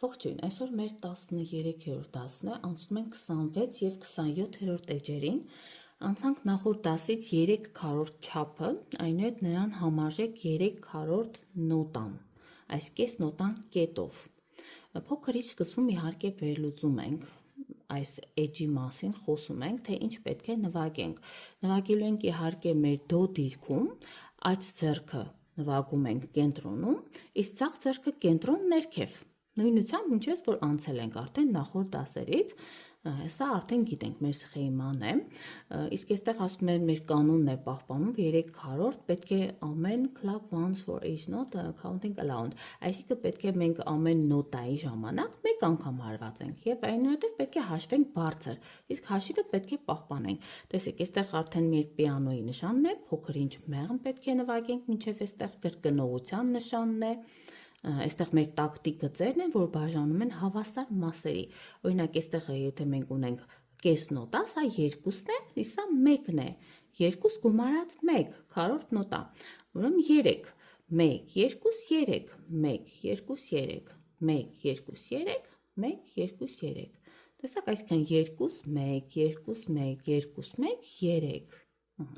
Ողջույն, այսօր մեր 13-րդ դասն է, անցնում ենք 26 և 27-րդ էջերին, անցանք նախորդ դասից 3 քառորդ չափը, այնուհետ նրան համարժեք 3 քառորդ նոտան, այս կես նոտան կետով։ Փոքր ինչ սկզբում իհարկե վերլուծում ենք, այս էջի մասին խոսում ենք, թե ինչ պետք է նվագենք։ Նվագելու ենք իհարկե մեր դո դիրքում, աջ ձեռքը նվագում ենք կենտրոնում, իսկ ձախ ձեռքը կենտրոն ներքև։ Նույնությամբ ինչպես որ անցել ենք արդեն նախորդ դասերից, սա արդեն գիտենք, մեր սխեման է, իսկ այստեղ ասում են մեր կանոնն է պահպանում 3 քառորդ, պետք է ամեն clap once for each note counting aloud, այսինքն պետք է մենք ամեն նոտայի ժամանակ մեկ անգամ հարվածենք եւ այնուհետեւ պետք է հաշվենք բարձր, իսկ հաշիվը պետք է պահպանենք։ Տեսեք, այստեղ արդեն մեր պիանոյի նշանն է, փոքր ինչ մեղմ պետք է նվագենք, մինչեւ այստեղ կրկնողության նշանն է։ Այստեղ մեր տակտիկ գծերն են, որ բաժանում են հավասար մասերի։ Օրինակ, այստեղ եթե մենք ունենք կես նոտա, սա 2-ն է, իսկ սա 1-ն է։ 2 գումարած 1 քառորդ նոտա։ Ուրեմն 3 1 2 3 1 2 3 1 2 3 1 2 3 Տեսակ, այսինքն 2 1 2 1 2 1 3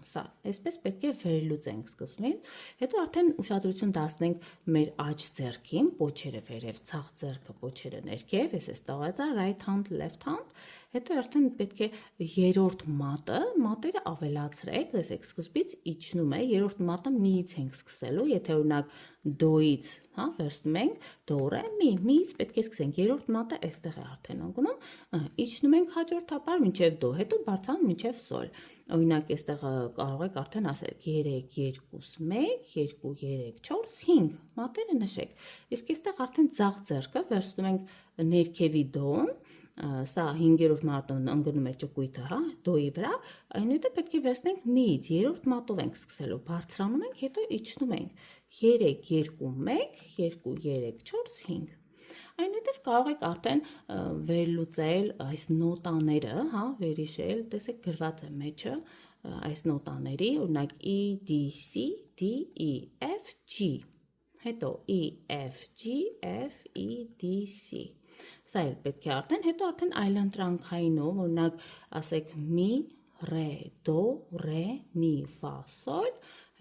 Սա, այսպես պետք է վերլուծենք սկզբին, հետո արդեն ուշադրություն դարձնենք մեր աջ ձեռքին, պոչերը վերև, ցախ ձեռքը, պոչերը ներքև, ես տաղած է, right hand, left hand, հետո արդեն պետք է երրորդ մատերը ավելացրեք, տեսեք, սկզբից իջնում է, երրորդ մատը միից ենք սկսելու, եթե օրինակ դոից, վերցնում ենք, դո, ռե, միից պետք է սկսենք, երրորդ մատը այստեղ է արդեն ընկնում, իջնում ենք հաջորդաբար մինչև դո, հետո բարձրանում մինչև սոլ, օրինակ այստեղ կարող եք արդեն ասել 3, 2, 1, 2, 3, 4, 5 մատերը նշեք, իսկ այստեղ արդեն ձախ ձեռքը վերցնում ենք ներքևի դոն, սա 5-րդ մատն ընկնում է ճկույթը, դոյի վրա, այնուհետև պետք է վերցնենք միից, երրորդ մատով ենք սկսելու, բարձրանում ենք, հետո իջնում ենք 3, 2, 1, 2, 3, 4, 5 Այնուհետև կարող եք արդեն վերլուծել այս նոտաները, վերհիշել, տեսեք գրված է մեջը այս նոտաների, օրինակ E, D, C, D, E, F, G, հետո E, F, G, F, E, D, C, սա էլ պետք է արդեն, հետո արդեն այլընտրանքայինով, օրինակ ասեք մի, ռե, դո, ռե, մի, ֆա, սոլ,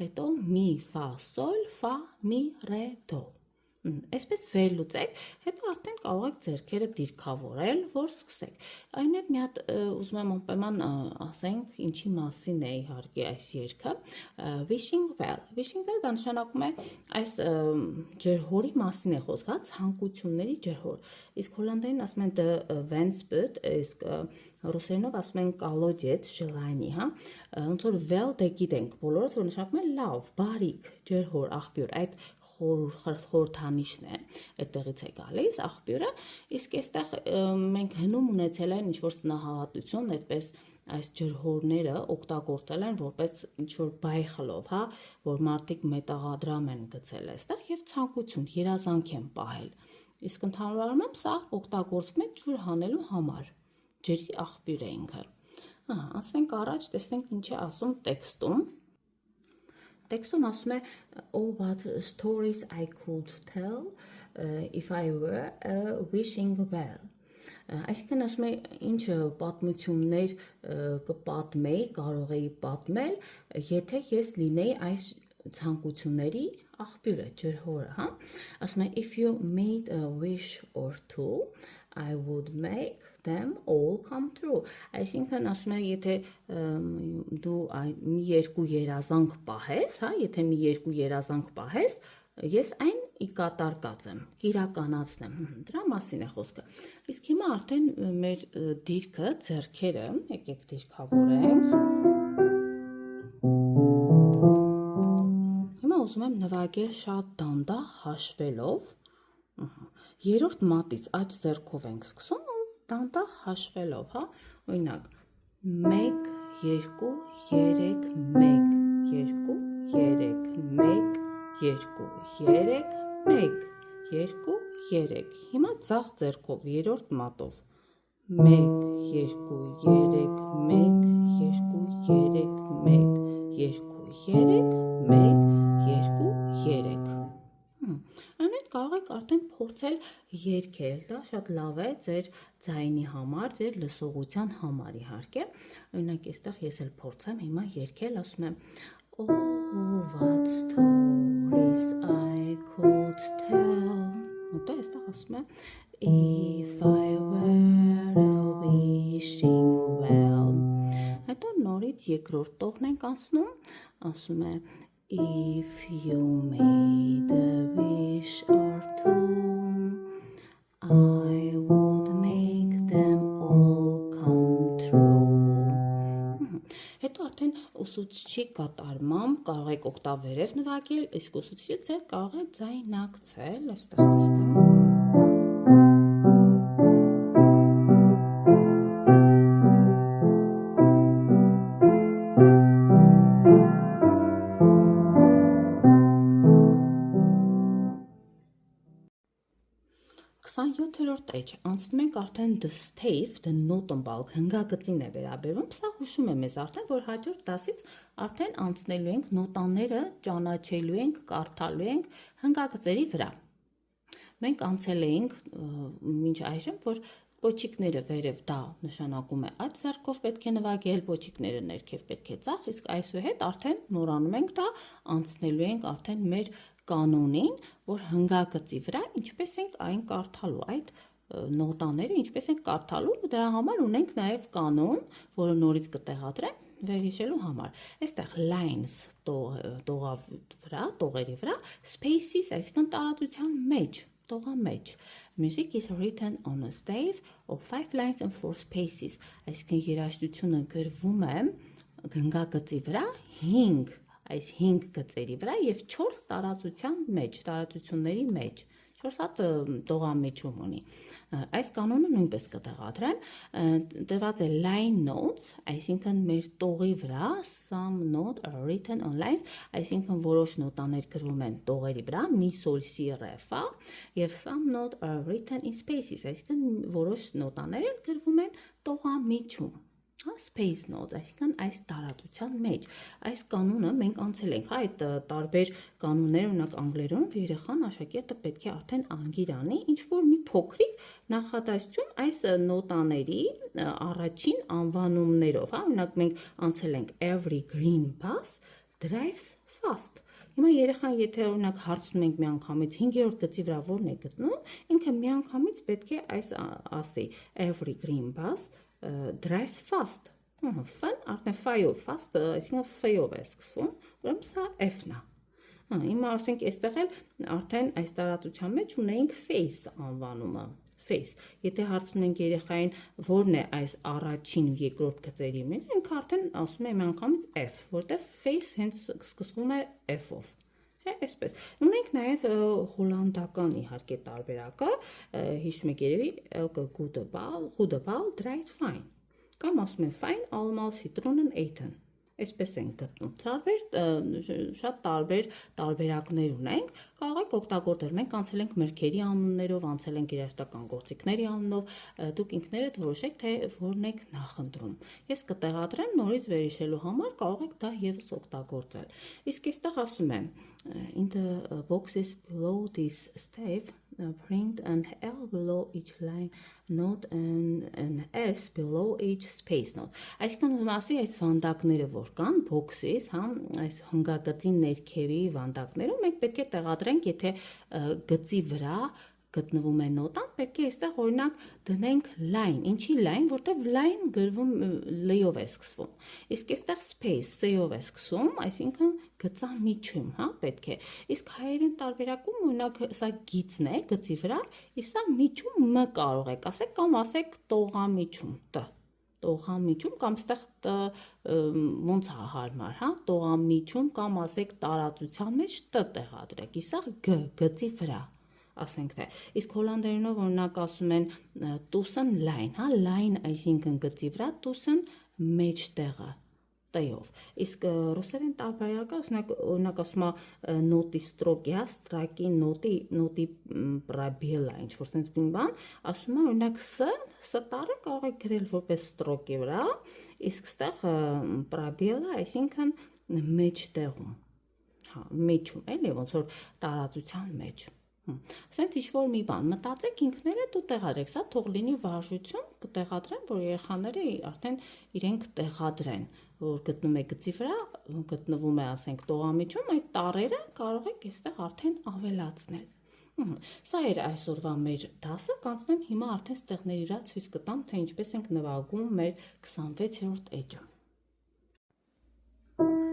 հետո մի, ֆա, սոլ, ֆա, մի, ռե, դո Այսպես վերլուծեք, հետո արդեն կարող եք ձեռքերը դիրքավորել, որ սկսեք։ Այնուհետ մի հատ ուզում եմ անպայման ասենք, ինչի մասին է իհարկե այս երգը, wishing well։ Wishing well դա նշանակում է այս ջրհորի մասին է խոսքը, ցանկությունների ջրհոր։ Իսկ հոլանդերեն ասում են the wensbud, իսկ ռուսերենով ասում են колодец желаний, ոնց որ well դե գիտենք բոլորս, որ նշանակում է լավ, բարիք, ջրհոր, աղբյուր, այդ խորհրդանիշն է, այդտեղից է գալիս աղբյուրը, իսկ այստեղ մենք հնում ունեցել են ինչ-որ սնահավատություն, այդպես այս ջրհորները օգտագործել են որպես ինչ-որ բայխլով, որ մարդիկ մետաղադրամ են գցել այստեղ և ցանկություն, երազանք են պահել, իսկ ընդհանուր առմամբ սա օգտագործվում է ջուր հանելու համար, ջրի աղբյուր է ինքը, ասենք առաջ տեսնենք ինչ է ասում տեքստում, Տեքստում ասում է oh what stories I could tell if I were a wishing well Այսինքն ասում է ինչ պատմություններ կպատմեի, կարող էի պատմել, եթե ես լինեի այս ցանկությունների աղբյուրը, ջրհորը, ասում է if you made a wish or two I would make them all come true Այսինքն ասում է եթե դու մի երկու երազանք պահես, եթե մի երկու երազանք պահես, ես այն ի կատար կացեմ, կիրականացնեմ, դրա մասին է խոսքը։ Իսկ հիմա արդեն մեր դիրքը, ձեռքերը, եկեք դիրքավորենք։ Հիմա ուզում եմ նվագել շատ դանդաղ հաշվելով, երրորդ մատից աջ ձեռքով ենք սկսում, դանդաղ հաշվելով, օրինակ 1, 2, 3, 1, 2, 3, 1, 2, 3, 1, 2, 3 Հիմա ձախ ձեռքով երրորդ մատով 1, 2, 3, 1, 2, 3, 1, 2, 3, 1, 2, 3 Այնուհետ կարող եք արդեն փորձել երգել, դա շատ լավ է ձեր ձայնի համար, ձեր լսողության համար իհարկե։ Օրինակ այստեղ ես էլ փորձեմ հիմա երգել, ասում եմ Oh, what stories I could tell. Հետո այստեղ ասում եմ If I were a wishing well. Հետո նորից երկրորդ տողն ենք անցնում, ասում եմ If you made a wish or two, I would make them all come true. Հետո արդեն ուսուցչի կատարմամբ կարող եք օկտավ վերև նվագել, իսկ ուսուցիչը ձեր կարող է ձայնակցել, այստեղ տեսնեմ։ Քսանյոթերորդ էջ, անցնում ենք արդեն the stave, the նոտնբալք, հնգագծին է վերաբերվում, սա հուշում է մեզ արդեն, որ հաջորդ դասից արդեն անցնելու ենք նոտաները, ճանաչելու ենք, կարդալու ենք հնգագծերի վրա։ Մենք անցել էինք մինչ այժմ, որ պոչիկները վերև դա նշանակում է այդ ձեռքով պետք է նվագել, պոչիկները ներքև պետք է ձախ, իսկ այսուհետ արդեն նորանում ենք դա, անցնելու ենք արդեն մեր կանոնին, որ հնգագծի վրա ինչպես ենք այն կարդալու, այդ նոտաները ինչպես ենք կարդալու, դրա համար ունենք նաև կանոն, որը նորից կտեղադրեմ վերհիշելու համար։ Այստեղ lines տողերի վրա, spaces, այսինքն տարածության մեջ, տողա մեջ։ Music is written on a stave of 5 lines and 4 spaces, այսինքն երաժշտությունը գրվում է հնգագծի վրա 5 այս 5 գծերի վրա և 4 տարածության մեջ, տարածությունների մեջ, 4 հատ տողամիջում ունի։ Այս կանոնը նույնպես կտեղադրեմ, տրված է line notes, այսինքն մեր տողի վրա, some note are written on lines, այսինքն որոշ նոտաներ գրվում են տողերի վրա, մի, sol, si, re, fa, և some note are written in spaces, այսինքն որոշ նոտաներ էլ գրվում են տողամիջում։ Space notes, այսինքն այս տարածության մեջ, այս կանոնը մենք անցել ենք, այդ տարբեր կանոններ, օրինակ անգլերեն, երեխան աշակերտը պետք է արդեն անգիր անի, ինչ որ մի փոքրիկ նախադասություն այս նոտաների առաջին անվանումներով, օրինակ մենք անցել ենք every green bus drives fast։ Հիմա երեխան եթե օրինակ հարցնում ենք միանգամից 5-րդ գծի վրա որն է գտնում, ինքը միանգամից պետք է այս ասի every green bus drives fast, ֆ-ն արդեն ֆայով, fast, այսինքն ֆ-ով է սկսվում, ուրեմն սա F-ն է։ Հիմա ասենք այստեղ էլ արդեն այս տարածության մեջ ունեինք face անվանումը, face։ Եթե հարցնում ենք երեխային որն է այս առաջին ու երկրորդ գծերի մեջ, ինքը արդեն ասում է միանգամից F, որտեղ face հենց սկսվում է F-ով։ Այսպես, ունենք նաև հոլանդական իհարկե տարբերակը, հիշում եք երևի, good ball, dried fine, կամ ասում են fine, allemaal citroenen eten, այսպես ենք գտնում, շատ տարբեր տարբերակներ ունենք, կարող եք օգտագործել, մենք անցել ենք մրգերի անուններով, անցել ենք երաժշտական գործիքների անունով, դուք ինքներդ որոշեք, թե որն եք նախընտրում։ Ես կտեղադրեմ նորից վերհիշելու համար, կարող եք դա ևս օգտագործել։ Իսկ այստեղ ասում եմ, in the boxes below this stave, print an L below each line note and an S below each space note։ Այսինքն ուզում ասի այս վանդակները որ կան, boxes, հա, այս հնգագծի ներքևի վանդակներում մենք պետք է տեղադրենք, եթե գծի վրա գտնվում է նոտան, պետք է այստեղ օրինակ դնենք line, ինչի line, որտեղ line գրվում լ-ով է սկսվում։ Իսկ այստեղ space s-ով է սկսվում, այսինքն գծամիջում, հա, պետք է։ Իսկ հայերեն տարբերակում օրինակ սա գիծն է գծի վրա, իսկ սա միջում մ կարող եք ասեք կամ ասեք տողամիջում, տ տողամիջում կամ այստեղ ոնց է հարմար, հա, տողամիջում կամ ասեք տարածության մեջ տ տեղադրեք, իսկ գ գծի վրա ասենք թե, իսկ հոլանդերենով օրինակ ասում են tussen line, հա, line այսինքն գծի վրա, tussen մեջտեղը, տեով, իսկ ռուսերեն տարբերակը, օրինակ ասում է նոտի ստրոկի, հա, ստրակի նոտի պրաբիելա, ինչ-որ սենց բան, ասում է օրինակ ս տառը կարող է գրել որպես ստրոկի վրա, իսկ ստեղ պրաբիելա, այսինքն մեջտեղում, մեջում, էլի, ոնց որ տարածության մեջ։ Ասենք ինչ-որ մի բան մտածեք ինքներդ ու տեղադրեք, սա թող լինի վարժություն, կտեղադրեն, որ երեխաները արդեն իրենք տեղադրեն, որ գտնում եք գծի վրա, գտնվում է, ասենք, տողամիջում, այդ տառերը կարող եք այստեղ արդեն ավելացնել։ Սա էր այսօրվա մեր դասը, կանցնեմ հիմա արդեն ստեղների վրա ցույց կտամ, թե ինչպես ենք նվագում մեր 26-րդ էջը։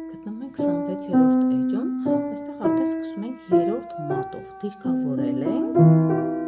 Գտնվում ենք 26-րդ էջում, այստեղ արդեն սկսում ենք 3-րդ մատով, դիրքավորել ենք,